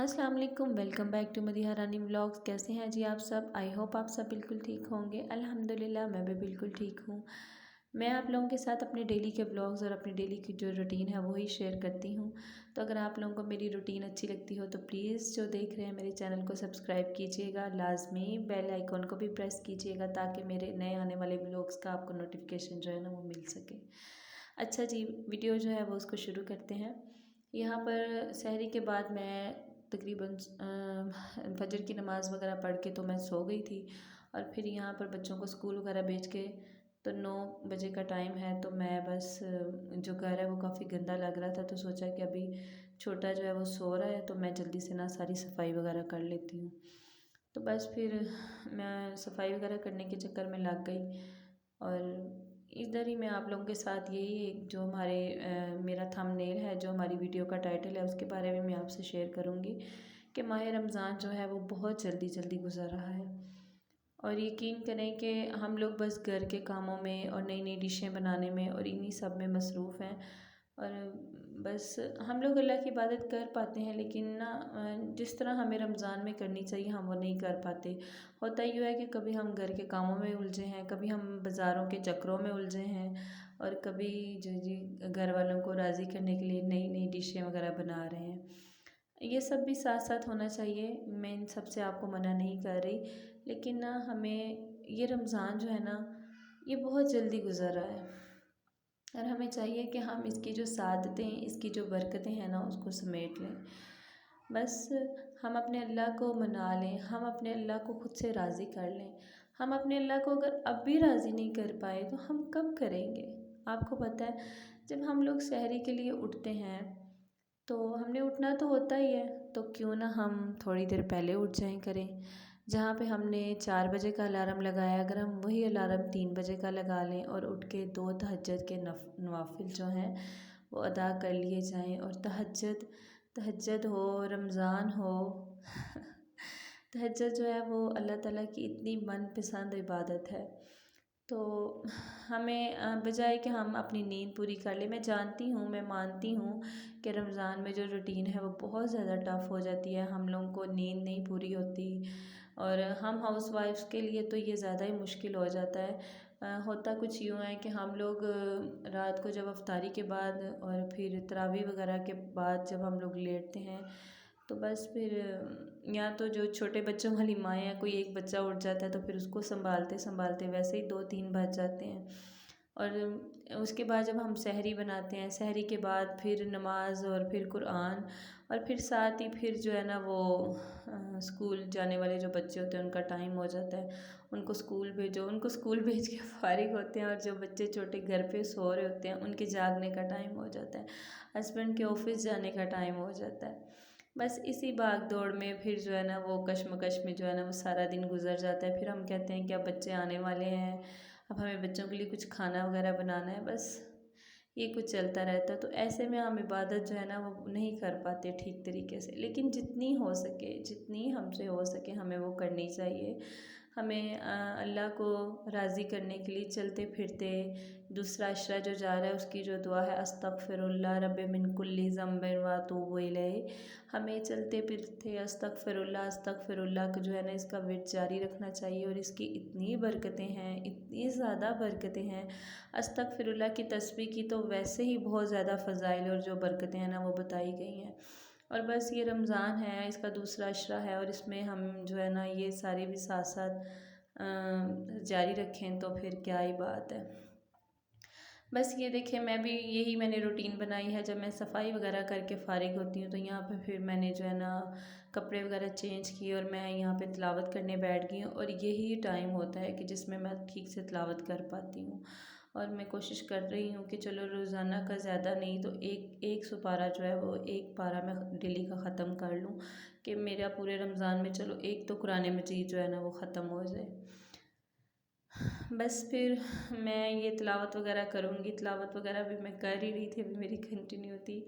अस्सलाम वालेकुम, welcome back to Madiha Rani vlogs. कैसे हैं जी आप सब? आई होप आप सब बिल्कुल ठीक होंगे। अल्हम्दुलिल्लाह मैं भी बिल्कुल ठीक हूँ। मैं आप लोगों के साथ अपने डेली के व्लॉग्स और अपनी डेली की जो रूटीन है वही शेयर करती हूँ। तो अगर आप लोगों को मेरी रूटीन अच्छी लगती हो तो प्लीज़ जो देख रहे हैं मेरे चैनल को सब्सक्राइब कीजिएगा, लाजमी बेल आइकॉन को भी प्रेस कीजिएगा ताकि मेरे नए आने वाले व्लॉग्स का आपको नोटिफिकेशन जो है ना वो मिल सके। अच्छा जी, वीडियो जो है वो उसको शुरू करते हैं। यहाँ पर सहरी के बाद मैं तकरीबन फजर की नमाज़ वगैरह पढ़ के तो मैं सो गई थी। और फिर यहाँ पर बच्चों को स्कूल वगैरह भेज के तो 9 बजे का टाइम है, तो मैं बस जो घर है वो काफ़ी गंदा लग रहा था, तो सोचा कि अभी छोटा जो है वो सो रहा है तो मैं जल्दी से ना सारी सफाई वगैरह कर लेती हूँ। तो बस फिर मैं सफाई वगैरह करने के चक्कर में लग गई। और इधर ही मैं आप लोगों के साथ यही एक जो मेरा थंबनेल है, जो हमारी वीडियो का टाइटल है, उसके बारे में मैं आपसे शेयर करूँगी कि माह रमज़ान जो है वो बहुत जल्दी जल्दी गुजर रहा है। और यकीन करें कि हम लोग बस घर के कामों में और नई नई डिशें बनाने में और इन्हीं सब में मसरूफ़ हैं। और बस हम लोग अल्लाह की इबादत कर पाते हैं, लेकिन ना जिस तरह हमें रमज़ान में करनी चाहिए हम वो नहीं कर पाते। होता यूँ है कि कभी हम घर के कामों में उलझे हैं, कभी हम बाज़ारों के चक्करों में उलझे हैं, और कभी जो जी घर वालों को राज़ी करने के लिए नई नई डिशें वगैरह बना रहे हैं। ये सब भी साथ साथ होना चाहिए, मैं इन सब से आपको मना नहीं कर रही, लेकिन ना हमें ये रमज़ान जो है ना ये बहुत जल्दी गुज़र रहा है। और हमें चाहिए कि हम इसकी जो सादतें, इसकी जो बरकतें हैं ना उसको समेट लें। बस हम अपने अल्लाह को मना लें, हम अपने अल्लाह को खुद से राज़ी कर लें। हम अपने अल्लाह को अगर अब भी राज़ी नहीं कर पाए तो हम कब करेंगे? आपको पता है, जब हम लोग सहरी के लिए उठते हैं तो हमने उठना तो होता ही है, तो क्यों ना हम थोड़ी देर पहले उठ जाएं करें। जहाँ पे हमने 4 बजे का अलार्म लगाया, अगर हम वही अलार्म 3 बजे का लगा लें और उठ के 2 तहज्जुद के नवाफिल जो हैं वो अदा कर लिए जाएं। और तहज्जुद तहज्जुद हो, रमज़ान हो तहज्जुद जो है वो अल्लाह ताला की इतनी मनपसंद इबादत है। तो हमें बजाय कि हम अपनी नींद पूरी कर लें, मैं जानती हूँ, मैं मानती हूँ कि रमज़ान में जो रूटीन है वो बहुत ज़्यादा टफ़ हो जाती है, हम लोगों को नींद नहीं पूरी होती, और हम हाउसवाइफ्स के लिए तो ये ज़्यादा ही मुश्किल हो जाता है। होता कुछ यूँ है कि हम लोग रात को जब अफ्तारी के बाद और फिर तरावी वगैरह के बाद जब हम लोग लेटते हैं तो बस फिर या तो जो छोटे बच्चों वाली माएँ हैं, कोई एक बच्चा उठ जाता है तो फिर उसको सँभालते सँभालते वैसे ही 2-3 बज जाते हैं। और उसके बाद जब हम सहरी बनाते हैं, सहरी के बाद फिर नमाज़ और फिर कुरान, और फिर साथ ही फिर जो है ना वो स्कूल जाने वाले जो बच्चे होते हैं उनका टाइम हो जाता है, उनको स्कूल भेजो, उनको स्कूल भेज के फ़ारिग होते हैं, और जो बच्चे छोटे घर पे सो रहे होते हैं उनके जागने का टाइम हो जाता है, हस्बैंड के ऑफ़िस जाने का टाइम हो जाता है। बस इसी भाग दौड़ में फिर जो है ना वो कश्मकश में जो है ना वो सारा दिन गुजर जाता है। फिर हम कहते हैं कि अब बच्चे आने वाले हैं, अब हमें बच्चों के लिए कुछ खाना वगैरह बनाना है, बस ये कुछ चलता रहता है। तो ऐसे में हम इबादत जो है ना वो नहीं कर पाते ठीक तरीके से, लेकिन जितनी हो सके, जितनी हमसे हो सके हमें वो करनी चाहिए। हमें अल्लाह को राज़ी करने के लिए चलते फिरते दूसरा अशरा जो जा रहा है उसकी जो दुआ है, अस्तगफिरुल्लाह रब्बि मिन कुल्ली ज़म्बिन व अतूबु इलैहि, हमें चलते फिरते अस्तगफिरुल्लाह अस्तगफिरुल्लाह को जो है ना इसका विर्द जारी रखना चाहिए। और इसकी इतनी बरकतें हैं, इतनी ज़्यादा बरकतें हैं। अस्तगफिरुल्लाह की तस्बीह की तो वैसे ही बहुत ज़्यादा फ़ज़ाइल और जो बरकतें हैं ना वो बताई गई हैं। और बस ये रमज़ान है, इसका दूसरा अशरा है, और इसमें हम जो है ना ये सारे भी साथ साथ जारी रखें तो फिर क्या ही बात है। बस ये देखिए, मैं भी यही मैंने रूटीन बनाई है, जब मैं सफाई वगैरह करके फ़ारिग होती हूँ तो यहाँ पे फिर मैंने जो है ना कपड़े वगैरह चेंज किए और मैं यहाँ पे तिलावत करने बैठ गई हूँ। और यही टाइम होता है कि जिसमें मैं ठीक से तिलावत कर पाती हूँ। और मैं कोशिश कर रही हूँ कि चलो रोज़ाना का ज़्यादा नहीं तो एक एक सुपारा जो है वो एक पारा मैं डेली का ख़त्म कर लूँ, कि मेरा पूरे रमज़ान में चलो एक तो कुरान मजीद जो है ना वो ख़त्म हो जाए। बस फिर मैं ये तिलावत वगैरह करूँगी, तिलावत वगैरह भी मैं कर ही रही थी, अभी मेरी कंटिन्यू थी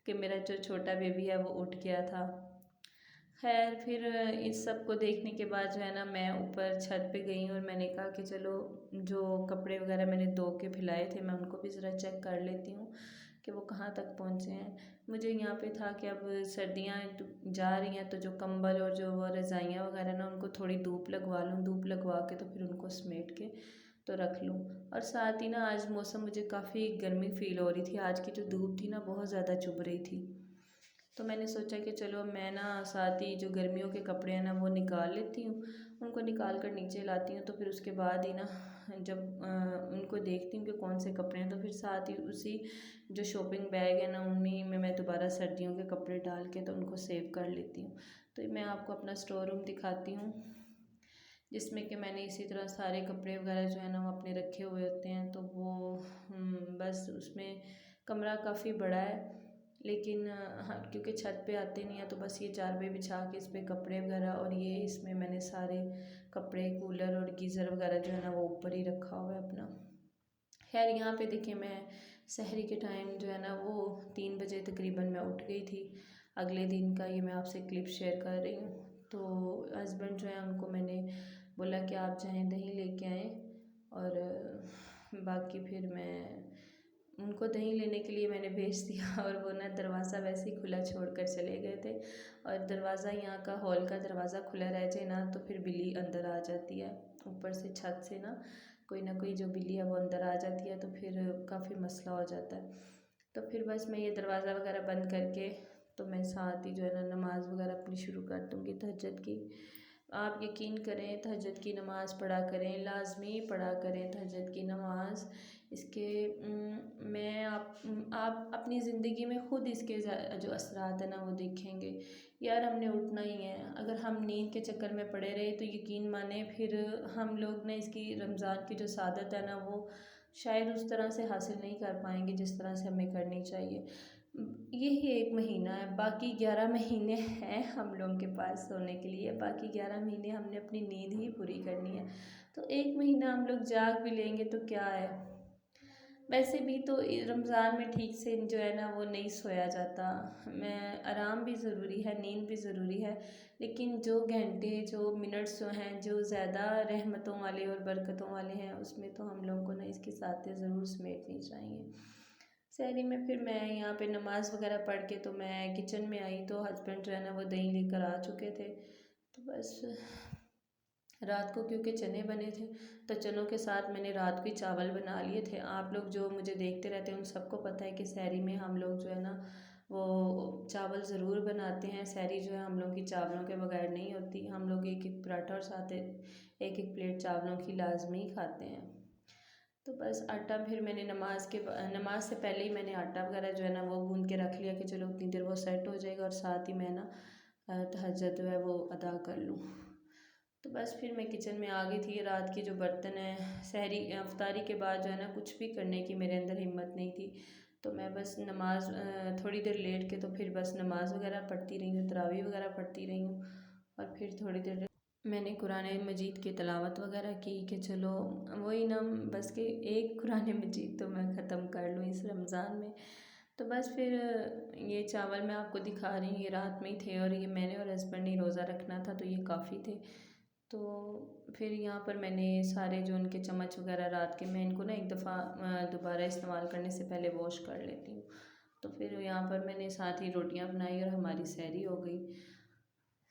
कि मेरा जो छोटा बेबी है वो उठ गया था। खैर फिर इस सब को देखने के बाद जो है ना मैं ऊपर छत पे गई और मैंने कहा कि चलो जो कपड़े वगैरह मैंने धो के फैलाए थे मैं उनको भी ज़रा चेक कर लेती हूँ कि वो कहाँ तक पहुँचे हैं। मुझे यहाँ पे था कि अब सर्दियाँ जा रही हैं तो जो कंबल और जो वो रज़ाइयाँ वगैरह ना उनको थोड़ी धूप लगवा लूँ, धूप लगवा के तो फिर उनको समेट के तो रख लूँ। और साथ ही ना आज मौसम मुझे काफ़ी गर्मी फ़ील हो रही थी, आज की जो धूप थी ना बहुत ज़्यादा चुभ रही थी। तो मैंने सोचा कि चलो मैं ना साथ ही जो गर्मियों के कपड़े हैं ना वो निकाल लेती हूँ, उनको निकाल कर नीचे लाती हूँ, तो फिर उसके बाद ही ना जब उनको देखती हूँ कि कौन से कपड़े हैं तो फिर साथ ही उसी जो शॉपिंग बैग है ना उन्हीं में मैं दोबारा सर्दियों के कपड़े डाल के तो उनको सेव कर लेती हूँ। तो मैं आपको अपना स्टोर रूम दिखाती हूँ जिसमें कि मैंने इसी तरह सारे कपड़े वगैरह जो है ना वो अपने रखे हुए होते हैं। तो वो बस उसमें कमरा काफ़ी बड़ा है, लेकिन हाँ क्योंकि छत पे आते नहीं है तो बस ये चारपाई बिछा के इस पर कपड़े वगैरह और ये इसमें मैंने सारे कपड़े, कूलर और गीज़र वगैरह जो है ना वो ऊपर ही रखा हुआ है अपना। खैर यहाँ पे देखिए मैं सहरी के टाइम जो है ना वो 3 बजे तकरीबन मैं उठ गई थी। अगले दिन का ये मैं आपसे क्लिप शेयर कर रही हूँ। तो हस्बैंड जो है उनको मैंने बोला कि आप चाहें दही लेके आएँ, और बाकी फिर मैं उनको दही लेने के लिए मैंने भेज दिया और वो ना दरवाज़ा वैसे ही खुला छोड़ कर चले गए थे। और दरवाज़ा यहाँ का हॉल का दरवाज़ा खुला रह जाए ना तो फिर बिल्ली अंदर आ जाती है, ऊपर से छत से ना कोई जो बिल्ली है वो अंदर आ जाती है, तो फिर काफ़ी मसला हो जाता है। तो फिर बस मैं ये दरवाज़ा वगैरह बंद करके तो मैं साथ ही जो है ना नमाज़ वगैरह अपनी शुरू कर दूँगी तहज्जुद की। आप यकीन करें तहज्जुद की नमाज़ पढ़ा करें, लाज़मी पढ़ा करें तहज्जुद की नमाज़। इसके मैं आप अपनी ज़िंदगी में ख़ुद इसके जो असरात है ना वो देखेंगे। यार हमने उठना ही है, अगर हम नींद के चक्कर में पड़े रहे तो यकीन माने फिर हम लोग ना इसकी रमज़ान की जो सादत है ना वो शायद उस तरह से हासिल नहीं कर पाएंगे जिस तरह से हमें करनी चाहिए। यही 1 महीना है, बाकी 11 महीने हैं हम लोगों के पास सोने के लिए, बाकी 11 महीने हमने अपनी नींद ही पूरी करनी है। तो 1 महीना हम लोग जाग भी लेंगे तो क्या है। वैसे भी तो रमज़ान में ठीक से जो है ना वो नहीं सोया जाता। मैं आराम भी ज़रूरी है, नींद भी ज़रूरी है, लेकिन जो घंटे जो मिनट्स जो हैं जो ज़्यादा रहमतों वाले और बरकतों वाले हैं उसमें तो हम लोगों को ना इसकी साथें ज़रूर समेटनी चाहिए। सहरी में फिर मैं यहाँ पे नमाज़ वगैरह पढ़ के तो मैं किचन में आई तो हस्बैंड जो है ना वो दही लेकर आ चुके थे। तो बस रात को क्योंकि चने बने थे तो चनों के साथ मैंने रात को ही चावल बना लिए थे। आप लोग जो मुझे देखते रहते हैं उन सबको पता है कि सहरी में हम लोग जो है ना वो चावल ज़रूर बनाते हैं। सहरी जो है हम लोग की चावलों के बगैर नहीं होती। हम लोग एक एक पराठा और साथ एक एक प्लेट चावलों की लाजमी खाते हैं। तो बस आटा फिर मैंने नमाज से पहले ही मैंने आटा वगैरह जो है ना वो गूंद के रख लिया कि चलो उतनी देर वो सेट हो जाएगा और साथ ही मैं ना तहज्जुद जो है वो अदा कर लूँ। तो बस फिर मैं किचन में आ गई थी। रात की जो बर्तन है सहरी अफ्तारी के बाद जो है ना कुछ भी करने की मेरे अंदर हिम्मत नहीं थी। तो मैं बस नमाज थोड़ी देर लेट के तो फिर बस नमाज वगैरह पढ़ती रही हूँ, तरावी वगैरह पढ़ती रही हूँ, और फिर थोड़ी देर मैंने कुरान मजीद की तिलावत वगैरह की कि चलो वही ना बस कि एक कुरान मजीद तो मैं ख़त्म कर लूँ इस रमज़ान में। तो बस फिर ये चावल मैं आपको दिखा रही हूँ, ये रात में ही थे और ये मैंने और हस्बैंड ने रोज़ा रखना था तो ये काफ़ी थे। तो फिर यहाँ पर मैंने सारे जो उनके चम्मच वगैरह रात के मैं इनको ना एक दफ़ा दोबारा इस्तेमाल करने से पहले वॉश कर लेती हूँ। तो फिर यहाँ पर मैंने साथ ही रोटियाँ बनाई और हमारी सहरी हो गई।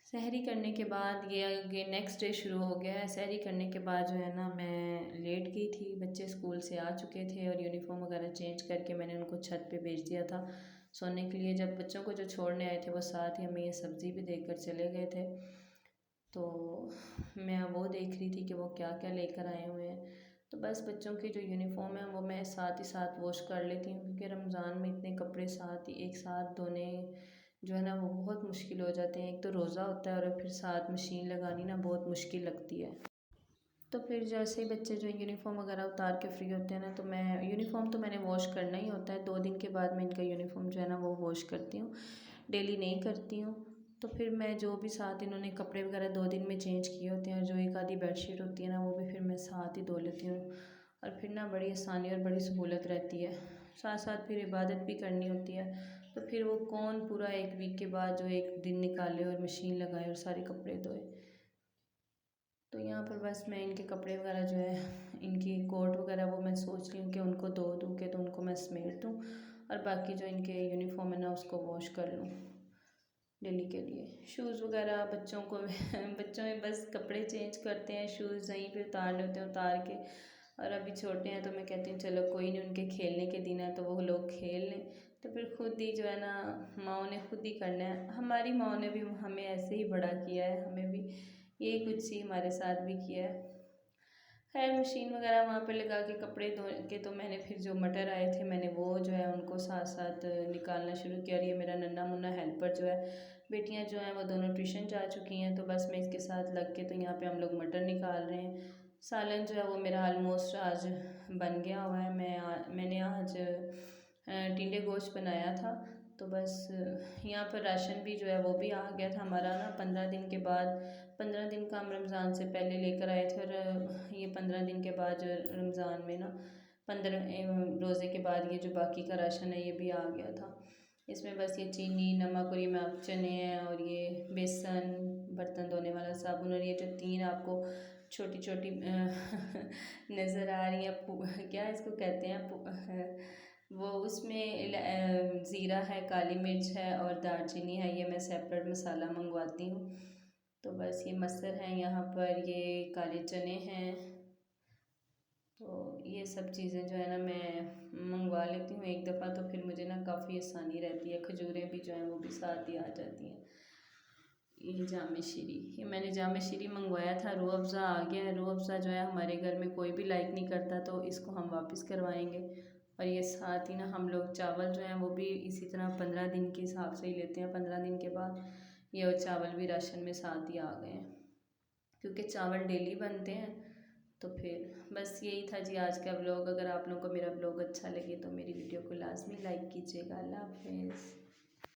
सहरी करने के बाद ये नेक्स्ट डे शुरू हो गया है। सहरी करने के बाद जो है ना मैं लेट गई थी, बच्चे स्कूल से आ चुके थे और यूनिफ़ॉर्म वगैरह चेंज करके मैंने उनको छत पे भेज दिया था सोने के लिए। जब बच्चों को जो छोड़ने आए थे वो साथ ही हमें ये सब्ज़ी भी देकर चले गए थे। तो मैं वो देख रही थी कि वो क्या क्या लेकर आए हुए हैं। तो बस बच्चों की जो यूनिफ़ॉर्म है वो मैं साथ ही साथ वॉश कर लेती हूँ क्योंकि रमज़ान में इतने कपड़े साथ ही एक साथ धोने जो है ना वो बहुत मुश्किल हो जाते हैं। एक तो रोज़ा होता है और फिर साथ मशीन लगानी ना बहुत मुश्किल लगती है। तो फिर जैसे ही बच्चे जो यूनिफ़ॉर्म वगैरह उतार के फ्री होते हैं ना तो मैं यूनिफ़ॉर्म तो मैंने वॉश करना ही होता है। 2 दिन के बाद मैं इनका यूनिफ़ॉर्म जो है ना वो वॉश करती हूँ, डेली नहीं करती हूँ। तो फिर मैं जो भी साथ इन्होंने कपड़े वगैरह 2 दिन में चेंज किए होते हैं और जो एक आधी बेडशीट होती है ना वो भी फिर मैं साथ ही धो लेती हूँ, और फिर ना बड़ी आसानी और बड़ी सहूलत रहती है। साथ साथ फिर इबादत भी करनी होती है। तो फिर वो कौन पूरा 1 वीक के बाद जो एक दिन निकाले और मशीन लगाए और सारे कपड़े धोए। तो यहाँ पर बस मैं इनके कपड़े वगैरह जो है इनकी कोट वगैरह वो मैं सोच रही हूँ कि उनको धो दूँ के तो उनको मैं समेट दूँ और बाकी जो इनके यूनिफॉर्म है ना उसको वॉश कर लूँ डेली के लिए। शूज़ वगैरह बच्चों को बच्चों में बस कपड़े चेंज करते हैं, शूज़ यहीं पे उतारने होते हैं, उतार के। और अभी छोटे हैं तो मैं कहती हूँ चलो कोई नहीं, उनके खेलने के दिन है तो वो लोग खेल लें। तो फिर खुद ही जो है ना माँओं ने खुद ही करना है। हमारी माँओं ने भी हमें ऐसे ही बड़ा किया है, हमें भी यही कुछ ही हमारे साथ भी किया है। खैर मशीन वगैरह वहाँ पे लगा के कपड़े धो के तो मैंने फिर जो मटर आए थे मैंने वो जो है उनको साथ साथ निकालना शुरू किया। और ये मेरा नन्हा मुन्ना हेल्पर जो है, बेटियां जो हैं वो दोनों ट्यूशन जा चुकी हैं, तो बस मैं इसके साथ लग के तो यहाँ पे हम लोग मटर निकाल रहे हैं। सालन जो है वो मेरा ऑलमोस्ट आज बन गया हुआ है। मैंने आज टिंडे गोश्त बनाया था। तो बस यहाँ पर राशन भी जो है वो भी आ गया था हमारा ना 15 दिन के बाद। 15 दिन का हम रमज़ान से पहले लेकर आए थे, और ये 15 दिन के बाद जो रमज़ान में ना 15 रोज़े के बाद ये जो बाकी का राशन है ये भी आ गया था। इसमें बस ये चीनी, नमक और ये में चने हैं, और ये बेसन, बर्तन धोने वाला साबुन, और ये जो 3 आपको छोटी छोटी नज़र आ रही है क्या इसको कहते हैं वो उसमें ज़ीरा है, काली मिर्च है और दालचीनी है। ये मैं सेपरेट मसाला मंगवाती हूँ। तो बस ये मसर है यहाँ पर, ये काले चने हैं। तो ये सब चीज़ें जो है ना मैं मंगवा लेती हूँ एक दफ़ा, तो फिर मुझे ना काफ़ी आसानी रहती है। खजूरें भी जो हैं वो भी साथ ही आ जाती हैं। ये जाम शीरी, ये मैंने जाम शीरी मंगवाया था, रूह अफ़ज़ा आ गया है। रूह अफ़ज़ा जो है हमारे घर में कोई भी लाइक नहीं करता, तो इसको हम वापस करवाएंगे। और ये साथ ही ना हम लोग चावल जो हैं वो भी इसी तरह 15 दिन के हिसाब से ही लेते हैं। 15 दिन के बाद ये और चावल भी राशन में साथ ही आ गए हैं, क्योंकि चावल डेली बनते हैं। तो फिर बस यही था जी आज का व्लॉग। अगर आप लोगों को मेरा व्लॉग अच्छा लगे तो मेरी वीडियो को लाजमी लाइक कीजिएगा। अल्लाह हाफ़िज़।